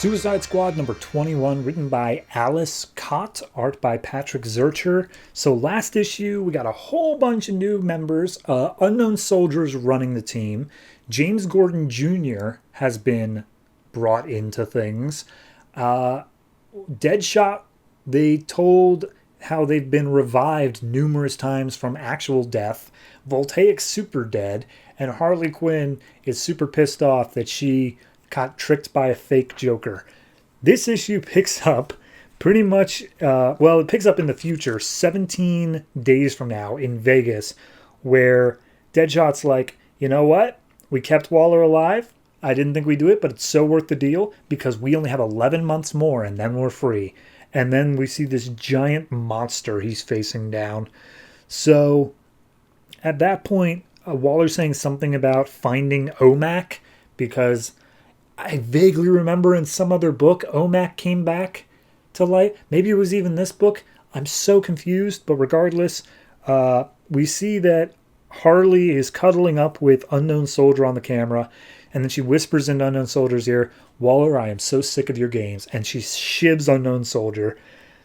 Suicide Squad number 21, written by Alice Cott, art by Patrick Zurcher. So last issue, we got a whole bunch of new members, unknown soldiers running the team. James Gordon Jr. has been brought into things. Deadshot, they told how they've been revived numerous times from actual death. Voltaic's super dead, and Harley Quinn is super pissed off that she got tricked by a fake Joker. This issue picks up pretty much, it picks up in the future, 17 days from now in Vegas, where Deadshot's like, you know what? We kept Waller alive. I didn't think we'd do it, but it's so worth the deal because we only have 11 months more and then we're free. And then we see this giant monster he's facing down. So at that point, Waller's saying something about finding OMAC because I vaguely remember in some other book, OMAC came back to light. Maybe it was even this book. I'm so confused, but regardless, we see that Harley is cuddling up with Unknown Soldier on the camera, and then she whispers into Unknown Soldier's ear, Waller, I am so sick of your games, and she shivs Unknown Soldier.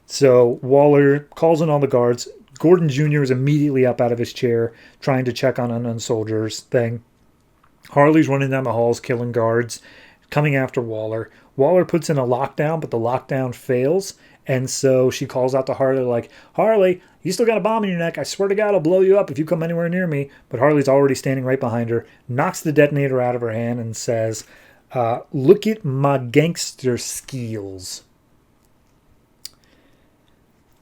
So Waller calls in all the guards. Gordon Jr. is immediately up out of his chair, trying to check on Unknown Soldier's thing. Harley's running down the halls, killing guards, coming after Waller. Waller puts in a lockdown, but the lockdown fails. And so she calls out to Harley like, Harley, you still got a bomb in your neck. I swear to God, I'll blow you up if you come anywhere near me. But Harley's already standing right behind her, knocks the detonator out of her hand and says, look at my gangster skills.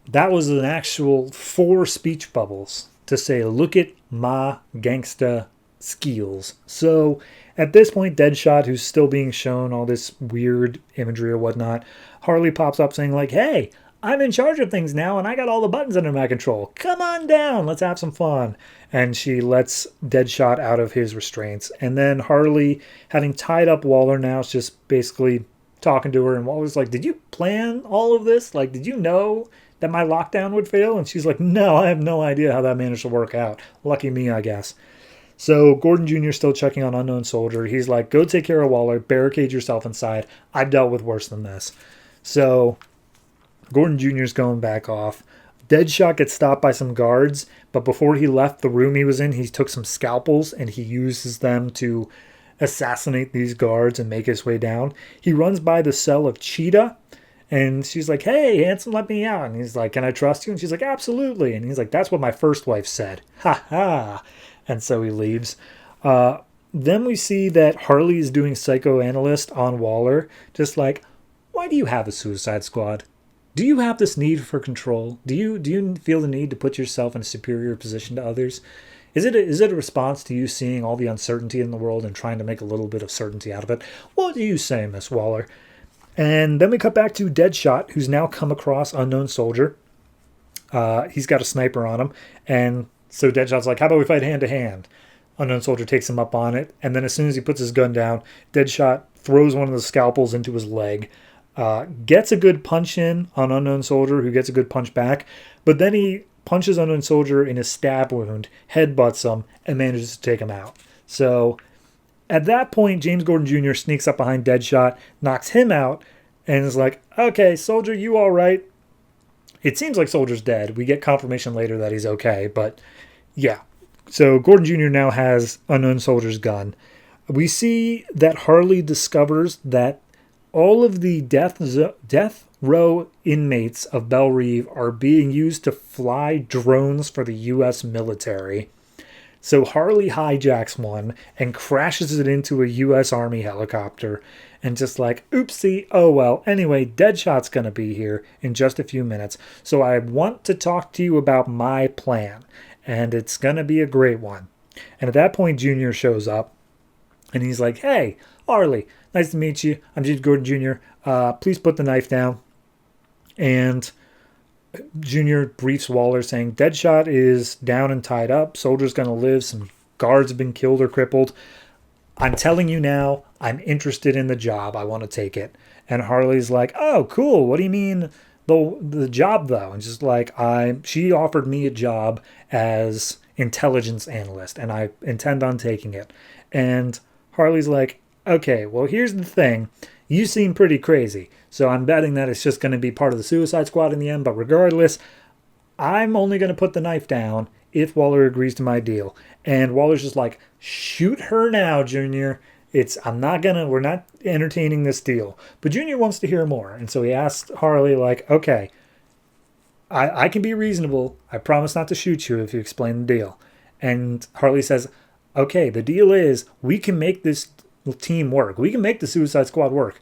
That was an actual 4 speech bubbles to say, look at my gangsta skills. So at this point, Deadshot, who's still being shown all this weird imagery or whatnot, Harley pops up saying like, hey, I'm in charge of things now and I got all the buttons under my control. Come on down. Let's have some fun. And she lets Deadshot out of his restraints. And then Harley, having tied up Waller now, is just basically talking to her. And Waller's like, did you plan all of this? Like, did you know that my lockdown would fail? And she's like, no, I have no idea how that managed to work out. Lucky me, I guess. So Gordon Jr. is still checking on Unknown Soldier. He's like, go take care of Waller. Barricade yourself inside. I've dealt with worse than this. So Gordon Jr. is going back off. Deadshot gets stopped by some guards, but before he left the room he was in, he took some scalpels and he uses them to assassinate these guards and make his way down. He runs by the cell of Cheetah, and she's like, hey, handsome, let me out. And he's like, can I trust you? And she's like, absolutely. And he's like, that's what my first wife said. Ha ha. And so he leaves. Then we see that Harley is doing psychoanalyst on Waller. Just like, why do you have a Suicide Squad? Do you have this need for control? Do you feel the need to put yourself in a superior position to others? Is it a response to you seeing all the uncertainty in the world and trying to make a little bit of certainty out of it? What do you say, Miss Waller? And then we cut back to Deadshot, who's now come across Unknown Soldier. He's got a sniper on him, and so Deadshot's like, how about we fight hand to hand? Unknown Soldier takes him up on it, and then as soon as he puts his gun down, Deadshot throws one of the scalpels into his leg, gets a good punch in on Unknown Soldier, who gets a good punch back, but then he punches Unknown Soldier in his stab wound, headbutts him, and manages to take him out. So at that point, James Gordon Jr. sneaks up behind Deadshot, knocks him out, and is like, okay, Soldier, you all right? It seems like Soldier's dead. We get confirmation later that he's okay, but yeah. So Gordon Jr. now has Unknown Soldier's gun. We see that Harley discovers that all of the death row inmates of Belle Reve are being used to fly drones for the U.S. military. So Harley hijacks one and crashes it into a U.S. Army helicopter. And just like, oopsie, oh well. Anyway, Deadshot's going to be here in just a few minutes. So I want to talk to you about my plan. And it's going to be a great one. And at that point, Junior shows up. And he's like, hey, Harley, nice to meet you. I'm James Gordon Jr. Please put the knife down. And Junior briefs Waller saying, Deadshot is down and tied up. Soldier's going to live. Some guards have been killed or crippled. I'm telling you now, I'm interested in the job. I want to take it. And Harley's like, oh, cool. What do you mean the job, though? And just like, she offered me a job as intelligence analyst, and I intend on taking it. And Harley's like, okay, well, here's the thing. you seem pretty crazy. So I'm betting that it's just going to be part of the Suicide Squad in the end. But regardless, I'm only going to put the knife down if Waller agrees to my deal. And Waller's just like, shoot her now, Junior. We're not entertaining this deal. But Junior wants to hear more. And so he asked Harley, like, okay, I can be reasonable. I promise not to shoot you if you explain the deal. And Harley says, okay, the deal is we can make this team work. We can make the Suicide Squad work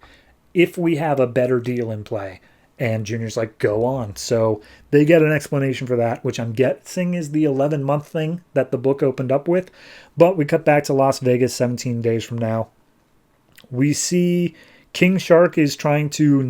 if we have a better deal in play. And Junior's like, go on. So they get an explanation for that, which I'm guessing is the 11-month thing that the book opened up with. But we cut back to Las Vegas 17 days from now. We see King Shark is trying to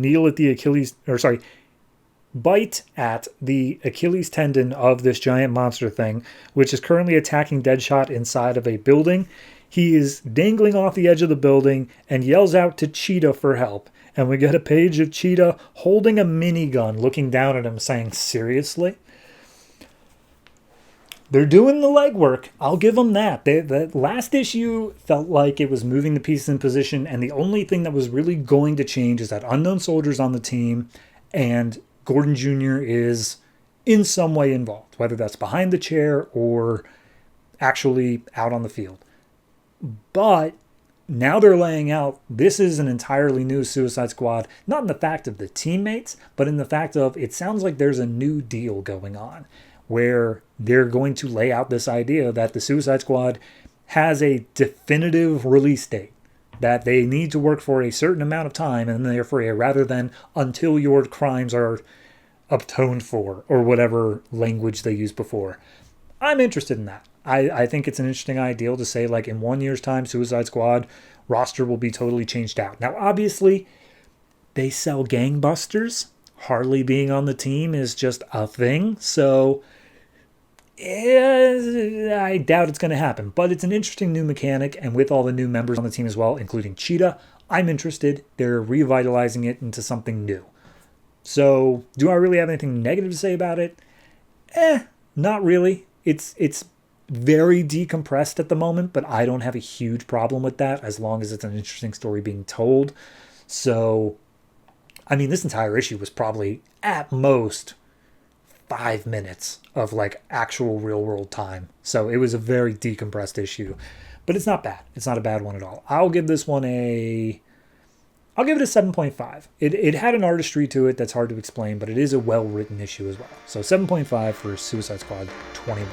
bite at the Achilles tendon of this giant monster thing, which is currently attacking Deadshot inside of a building. He is dangling off the edge of the building and yells out to Cheetah for help. And we get a page of Cheetah holding a minigun, looking down at him, saying, seriously? They're doing the legwork. I'll give them that. The last issue felt like it was moving the pieces in position, and the only thing that was really going to change is that unknown soldier's on the team, and Gordon Jr. is in some way involved, whether that's behind the chair or actually out on the field. But now they're laying out, this is an entirely new Suicide Squad, not in the fact of the teammates, but in the fact of it sounds like there's a new deal going on where they're going to lay out this idea that the Suicide Squad has a definitive release date, that they need to work for a certain amount of time and then they're free, rather than until your crimes are atoned for, or whatever language they used before. I'm interested in that. I think it's an interesting idea to say, like, in 1 year's time, Suicide Squad roster will be totally changed out. Now, obviously, they sell gangbusters. Harley being on the team is just a thing. So, I doubt it's going to happen. But it's an interesting new mechanic, and with all the new members on the team as well, including Cheetah, I'm interested. They're revitalizing it into something new. So, do I really have anything negative to say about it? Not really. It's very decompressed at the moment, but I don't have a huge problem with that as long as it's an interesting story being told. So, I mean, this entire issue was probably at most 5 minutes of like actual real world time. So it was a very decompressed issue, but it's not bad. It's not a bad one at all. I'll give this one I'll give it a 7.5. It had an artistry to it that's hard to explain, but it is a well-written issue as well. So 7.5 for Suicide Squad 21.